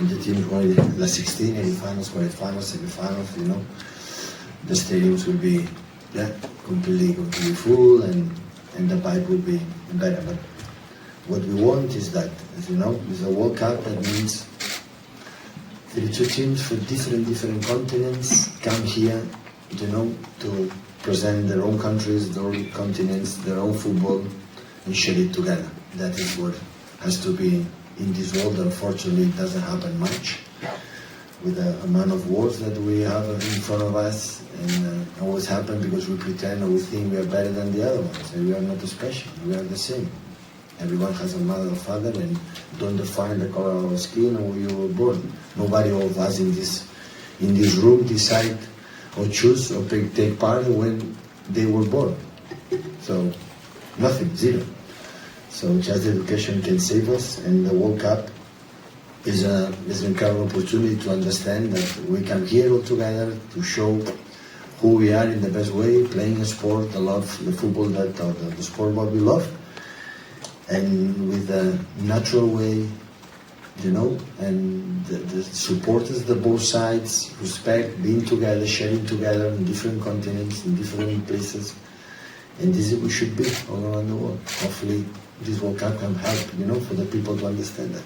and the teams going the 16, 80 finals, quarterfinals, semifinals, the stadiums will be completely full, and the vibe will be better. But what we want is that, as you know, it's a World Cup. That means 32 teams from different continents come here, to present their own countries, their own continents, their own football, and share it together. That is what has to be in this world. Unfortunately, it doesn't happen much with the amount of wars that we have in front of us, and always happen because we pretend or we think we are better than the other ones, and we are not special. We are the same. Everyone has a mother or father, and don't define the color of our skin or where you were born. Nobody of us in this room decide or choose or take part when they were born. So nothing, zero. So just education can save us, and the World Cup is an incredible opportunity to understand that we come here all together to show who we are in the best way, playing a sport, the football the sport what we love, and with a natural way, and the supporters, the both sides, respect, being together, sharing together in different continents, in different places, and this is we should be all around the world. Hopefully, this World Cup can help, for the people to understand that.